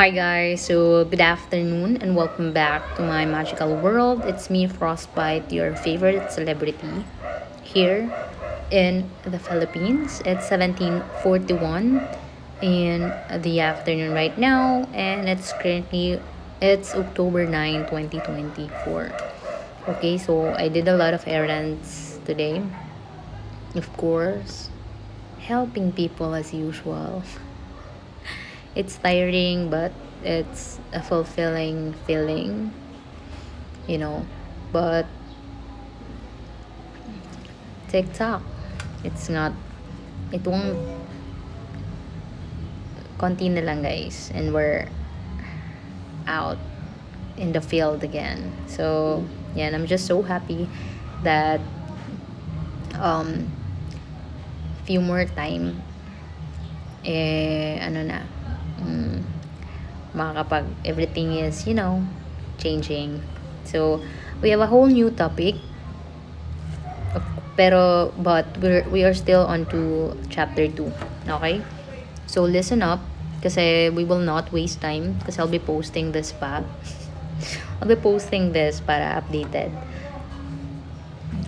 Hi guys, so good afternoon and welcome back to my magical world. It's me, Frostbite, your favorite celebrity here in the Philippines. It's 17:41 in the afternoon right now, and it's October 9, 2024. Okay, so I did a lot of errands today. Of course, helping people as usual. It's tiring, but it's a fulfilling feeling, you know. But TikTok, it's not, it won't, konti na lang guys, and we're out in the field again. So, yeah, and I'm just so happy that um few more time, ano na, mm, makakapag everything is, changing. So, we have a whole new topic. But we are still on to chapter 2. Okay? So, listen up kasi we will not waste time kasi I'll be posting this pa. I'll be posting this para updated.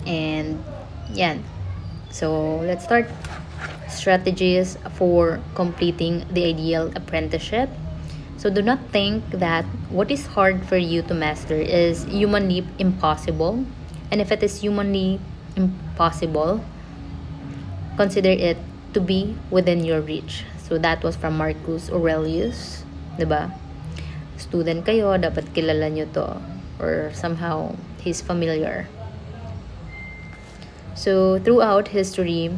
And, yan. So, let's start. Strategies for completing the ideal apprenticeship. So do not think that what is hard for you to master is humanly impossible. And if it is humanly impossible, consider it to be within your reach. So that was from Marcus Aurelius, 'di ba? Student kayo, dapat kilala nyo to or somehow he's familiar. So throughout history,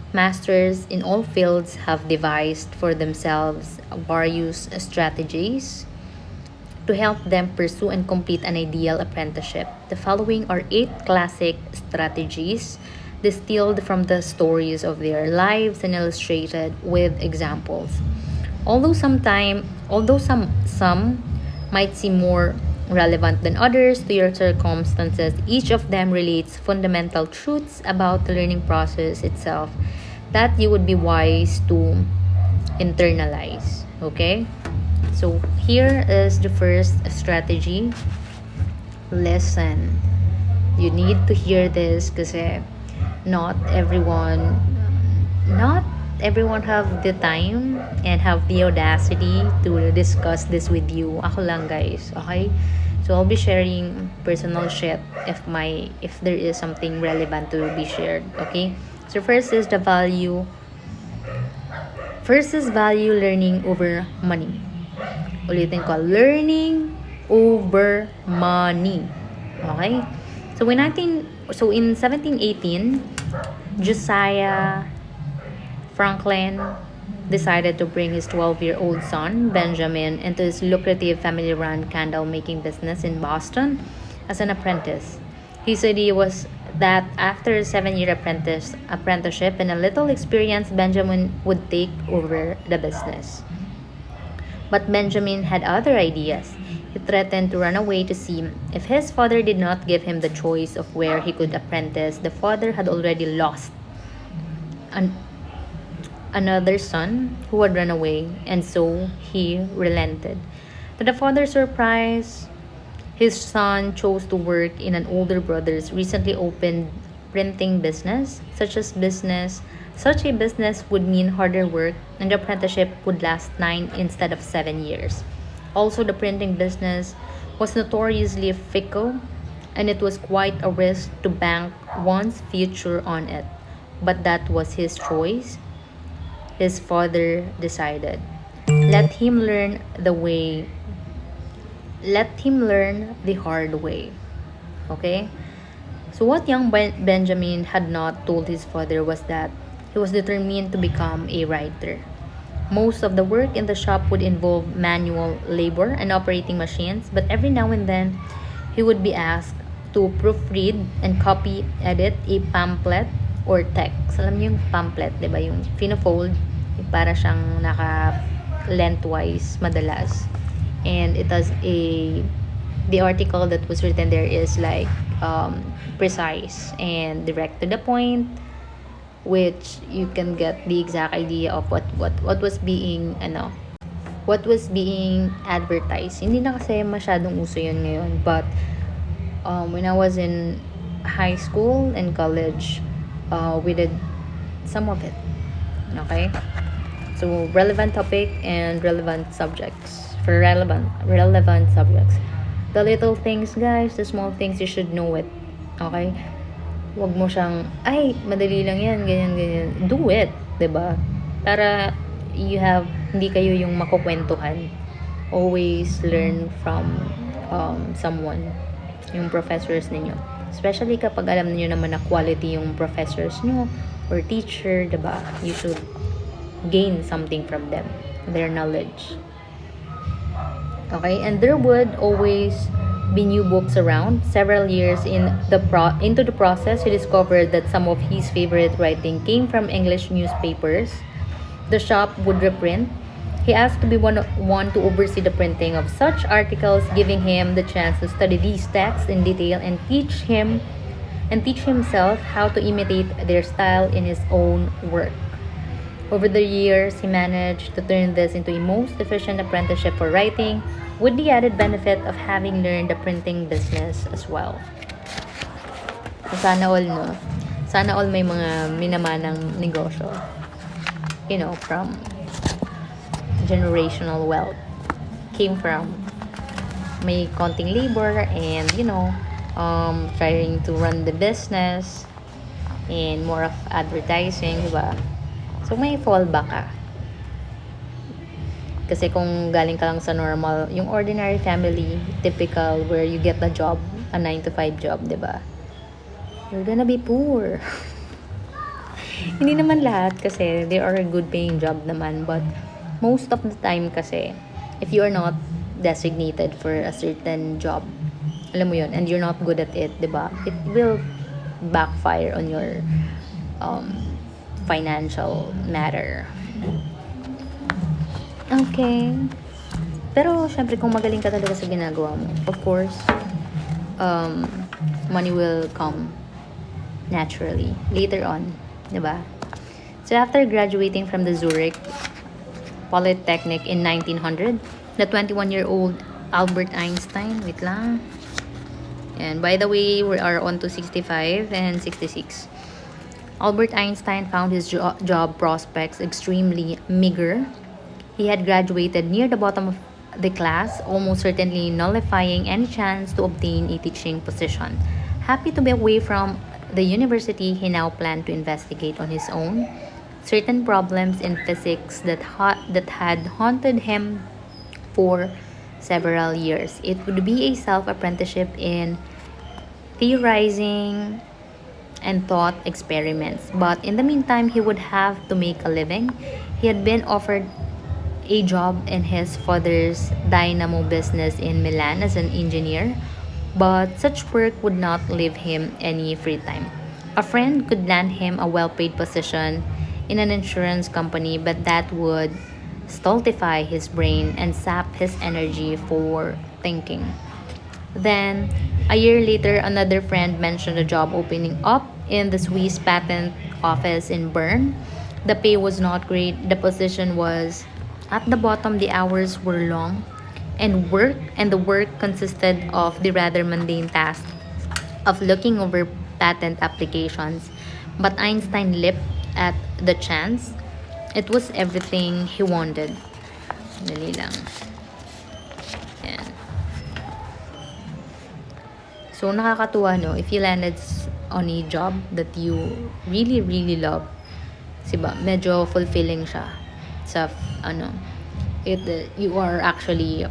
masters in all fields have devised for themselves various strategies to help them pursue and complete an ideal apprenticeship. The following are 8 classic strategies distilled from the stories of their lives and illustrated with examples. Although some might seem more relevant than others to your circumstances, each of them relates fundamental truths about the learning process itself that you would be wise to internalize. Okay? So here is the first strategy. Listen. You need to hear this kasi not everyone not everyone have the time and have the audacity to discuss this with you. Ako lang guys, okay? So I'll be sharing personal shit if there is something relevant to be shared, okay? So first is value learning over money. Ulitin ko, learning over money. Okay? So in 1718, Josiah Franklin decided to bring his 12-year-old son, Benjamin, into his lucrative family-run candle-making business in Boston as an apprentice. He said he was that after a 7-year apprenticeship and a little experience, Benjamin would take over the business. But Benjamin had other ideas. He threatened to run away to sea if his father did not give him the choice of where he could apprentice. The father had already lost another son who had run away, and so he relented. To the father's surprise, his son chose to work in an older brother's recently opened printing business. Such a business would mean harder work, and the apprenticeship would last 9 instead of 7 years. Also, the printing business was notoriously fickle, and it was quite a risk to bank one's future on it. But that was his choice. His father decided. Let him learn the way. Let him learn the hard way. Okay? So, what young Benjamin had not told his father was that he was determined to become a writer. Most of the work in the shop would involve manual labor and operating machines, but every now and then he would be asked to proofread and copy edit a pamphlet or text. Alam niyo yung pamphlet, di ba? Yung pinafold, para siyang naka-lengthwise madalas. And it has the article that was written there is like precise and direct to the point, which you can get the exact idea of what was being what was being advertised. Hindi na kasi masyadong uso yun ngayon. But when I was in high school and college, we did some of it. Okay? So, relevant topic and relevant subjects. For relevant subjects. The little things, guys, the small things, you should know it. Okay? Huwag mo siyang, ay, madali lang yan, ganyan, ganyan. Do it, 'di ba? Para hindi kayo yung makukwentuhan. Always learn from someone, yung professors ninyo. Especially kapag alam niyo naman na quality yung professors nyo or teacher, 'di ba? You should gain something from them, their knowledge. Okay, and there would always be new books around. Several years into the process, he discovered that some of his favorite writing came from English newspapers. The shop would reprint. He asked to be one to oversee the printing of such articles, giving him the chance to study these texts in detail and teach himself how to imitate their style in his own work. Over the years, he managed to turn this into a most efficient apprenticeship for writing, with the added benefit of having learned the printing business as well. Sana all, no? Sana all may mga minamanang negosyo. From generational wealth. Came from may konting labor and, trying to run the business and more of advertising, diba? So, may fallback ka. Kasi kung galing ka lang sa normal, yung ordinary family, typical, where you get a job, a 9 to 5 job, diba? You're gonna be poor. Hindi naman lahat kasi there are a good paying job naman. But most of the time kasi, if you are not designated for a certain job, alam mo yun, and you're not good at it, diba? It will backfire on your financial matter. Okay. Pero, syempre, kung magaling ka talaga sa ginagawa mo, of course, money will come naturally later on, diba? So, after graduating from the Zurich Polytechnic in 1900, the 21-year-old Albert Einstein, wait lang. And by the way, we are on to 65 and 66. Albert Einstein found his job prospects extremely meager. He had graduated near the bottom of the class, almost certainly nullifying any chance to obtain a teaching position. Happy to be away from the university, he now planned to investigate on his own certain problems in physics that had haunted him for several years. It would be a self-apprenticeship in theorizing and thought experiments. But in the meantime, he would have to make a living. He had been offered a job in his father's dynamo business in Milan as an engineer, but such work would not leave him any free time. A friend could land him a well-paid position in an insurance company, but that would stultify his brain and sap his energy for thinking. Then, a year later, another friend mentioned a job opening up in the Swiss patent office in Bern. The pay was not great. The position was at the bottom. The hours were long, and the work consisted of the rather mundane task of looking over patent applications. But Einstein leaped at the chance. It was everything he wanted. Dali lang. Yan. So, nakakatuwa, no? If you landed on a job that you really, really love, diba? Medyo fulfilling siya sa, you are actually,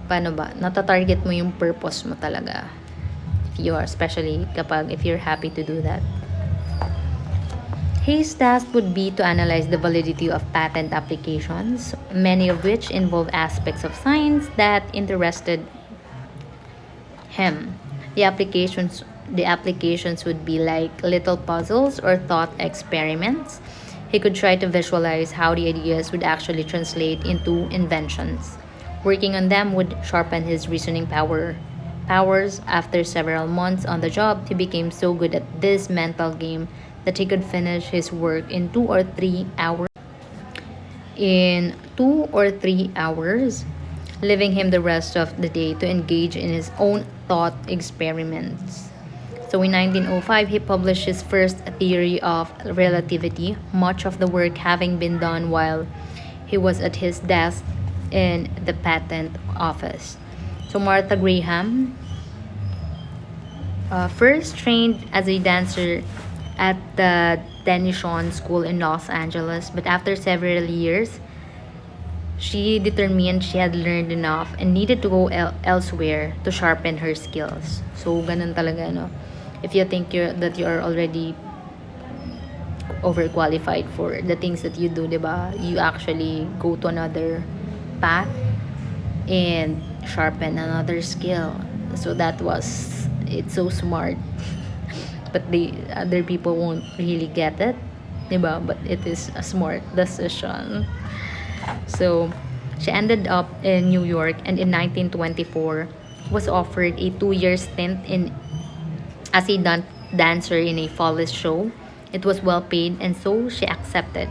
paano ba? Natatarget mo yung purpose mo talaga. Especially if you're happy to do that. His task would be to analyze the validity of patent applications, many of which involve aspects of science that interested him. The applications would be like little puzzles or thought experiments. He could try to visualize how the ideas would actually translate into inventions. Working on them would sharpen his reasoning powers. After several months on the job, he became so good at this mental game that he could finish his work in 2 or 3 hours. in 2 or 3 hours, leaving him the rest of the day to engage in his own thought experiments. So in 1905, he published his first theory of relativity, much of the work having been done while he was at his desk in the patent office. So Martha Graham, first trained as a dancer at the Denison School in Los Angeles, but after several years, she determined she had learned enough and needed to go elsewhere to sharpen her skills. So, ganun talaga, no? If you think that you are already overqualified for the things that you do, diba? You actually go to another path and sharpen another skill. So it's so smart. But the other people won't really get it, diba? But it is a smart decision. So she ended up in New York, and in 1924 was offered a 2-year stint in as a dancer in a fallis show. It was well paid, and so she accepted.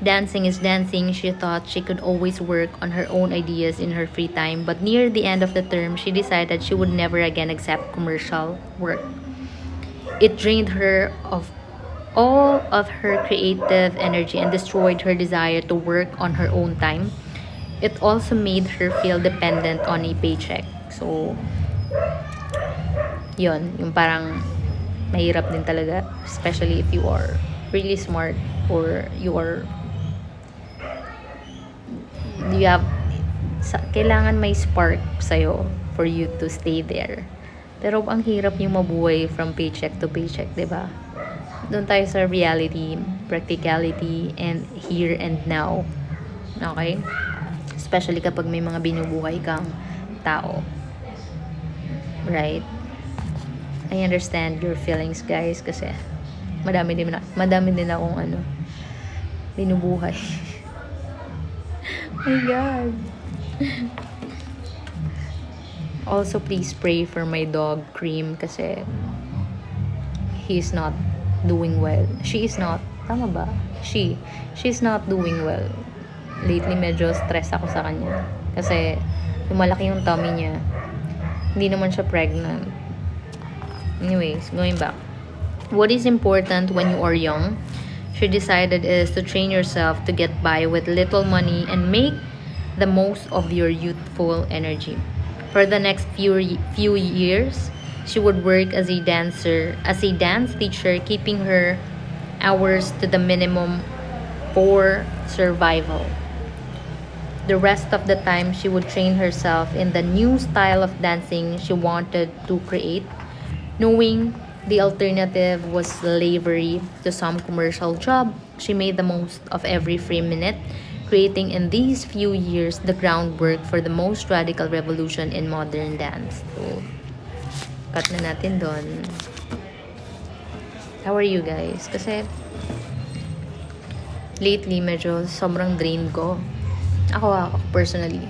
Dancing is dancing. She thought she could always work on her own ideas in her free time, but near the end of the term, she decided she would never again accept commercial work. It drained her of all of her creative energy and destroyed her desire to work on her own time. It also made her feel dependent on a paycheck. So, yun, yung parang mahirap din talaga, especially if you are really smart or you have, kailangan may spark sa'yo for you to stay there. Pero ang hirap yung mabuhay from paycheck to paycheck, di ba? Doon tayo sa reality, practicality, and here and now. Okay? Especially kapag may mga binubuhay kang tao. Right? I understand your feelings, guys, kasi madami din akong binubuhay. Oh my God. Also, please pray for my dog, Cream, kasi he's not doing well. She is not. Tama ba? She's not doing well. Lately, medyo stress ako sa kanya. Kasi, lumalaki yung tummy niya. Hindi naman siya pregnant. Anyways, going back. What is important when you are young, she decided, is to train yourself to get by with little money and make the most of your youthful energy. For the next few years, she would work as a dance teacher, keeping her hours to the minimum for survival. The rest of the time, she would train herself in the new style of dancing she wanted to create, knowing the alternative was slavery to some commercial job. She made the most of every free minute, creating in these few years the groundwork for the most radical revolution in modern dance. So, cut na natin doon. How are you guys? Kasi lately medyo sobrang drain ko. Ako personally.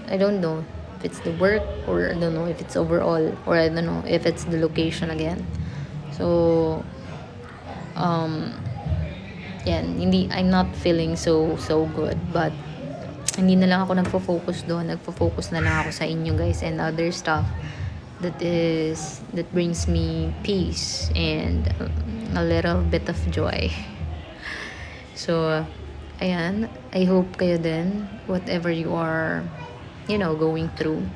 I don't know if it's the work, or I don't know if it's overall, or I don't know if it's the location again. So I'm not feeling so good, but hindi na lang ako nagfo-focus doon. Nagfo-focus na lang ako sa inyo, guys, and other stuff that brings me peace and a little bit of joy. So ayan, I hope kayo din, whatever you are going through,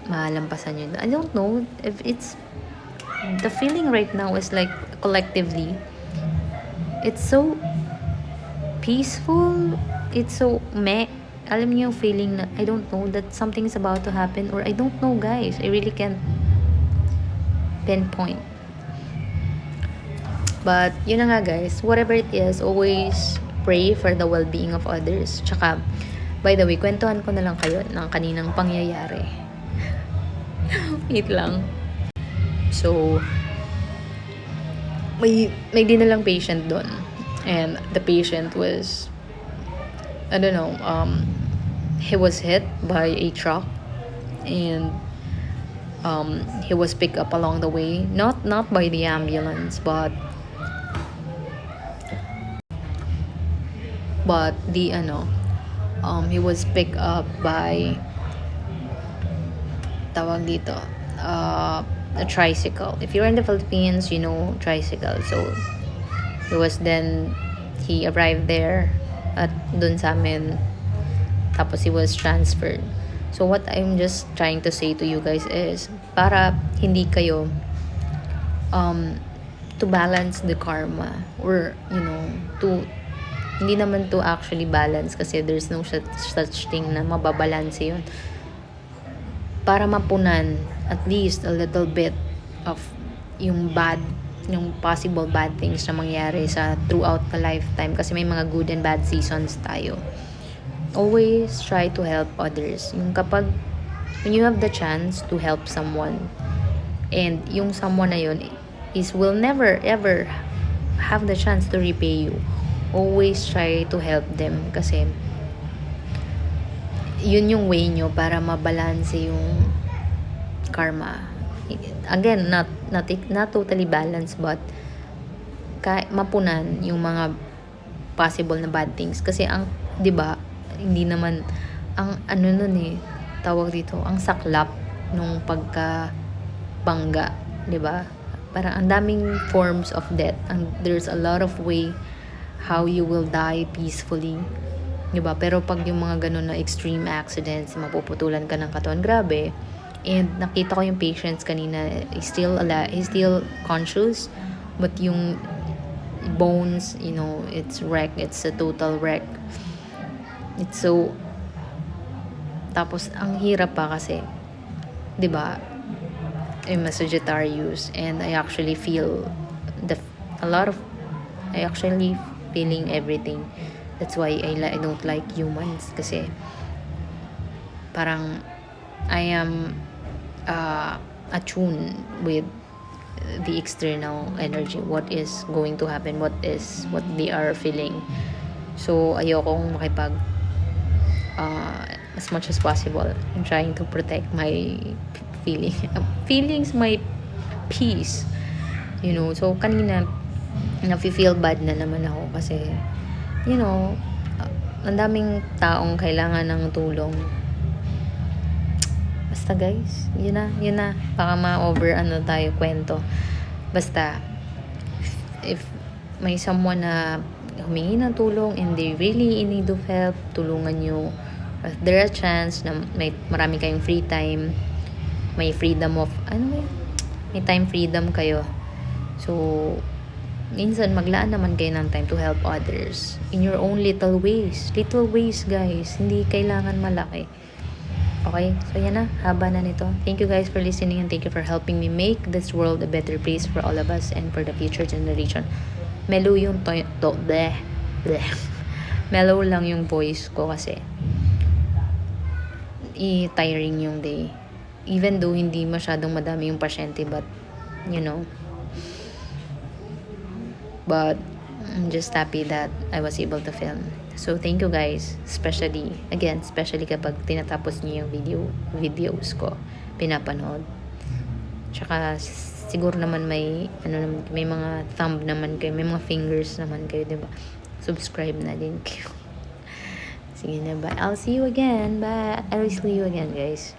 malampasan nyo. I don't know if it's the feeling right now is like collectively it's so peaceful, it's so alam niyo yung feeling na I don't know that something is about to happen, or I don't know, guys, I really can't pinpoint. But yun na nga, guys, whatever it is, always pray for the well-being of others. Tsaka, by the way, kwentuhan ko na lang kayo ng kaninang pangyayari. Wait lang. So, may dinalang patient doon. And the patient was, I don't know, he was hit by a truck. And he was picked up along the way. Not by the ambulance, but But he was picked up by, tawag dito, a tricycle. If you're in the Philippines, you know tricycle. So he arrived there at dun sa amin, tapos he was transferred. So what I'm just trying to say to you guys is, para hindi kayo to balance the karma, or to hindi naman to actually balance, kasi there's no such thing na mababalance yun. Para mapunan at least a little bit of yung possible bad things na mangyari throughout the lifetime, kasi may mga good and bad seasons tayo. Always try to help others. When you have the chance to help someone, and yung someone na yun will never ever have the chance to repay you, always try to help them, kasi yun yung way nyo para mabalanse yung karma. Again, not totally balanced, but mapunan yung mga possible na bad things, kasi 'di ba, hindi naman ang tawag dito, ang saklap nung pagkabangga, 'di ba? Parang ang daming forms of death, and there's a lot of way how you will die peacefully, 'di ba? Pero pag yung mga ganun na extreme accidents, mapuputulan ka ng katawan, grabe. And nakita ko yung patients kanina, he's still alive, he's still conscious, but yung bones, it's wreck, it's a total wreck. It's so, tapos ang hirap pa kasi, 'di ba? I'm a Sagittarius, and I actually feel I actually feeling everything. That's why I don't like humans, kasi parang I am attuned with the external energy, what is going to happen, what they are feeling. So ayokong makipag as much as possible, I'm trying to protect my feelings, my peace, So kanina nafe-feel bad na naman ako, kasi ang daming taong kailangan ng tulong. Basta guys, yun na, baka ma-over tayo kwento. Basta if may someone na humingi ng tulong and they really in need of help, tulungan nyo. If there a chance na marami kayong free time, may freedom of may time freedom kayo, so minsan maglaan naman kayo ng time to help others in your own little ways, guys. Hindi kailangan malaki. Okay, so yan na, haba na nito. Thank you guys for listening, and thank you for helping me make this world a better place for all of us and for the future generation. Mellow yung bleh. Mellow lang yung voice ko, kasi tiring yung day. Even though hindi masyadong madami yung pasyente, but but I'm just happy that I was able to film. So thank you guys, especially kapag tinatapos niyo yung videos ko, pinapanood. Tsaka siguro naman may mga thumb naman kayo, may mga fingers naman kayo, 'di ba? Subscribe na din kayo. Sige na, bye. I'll see you again. Bye. I'll see you again, guys.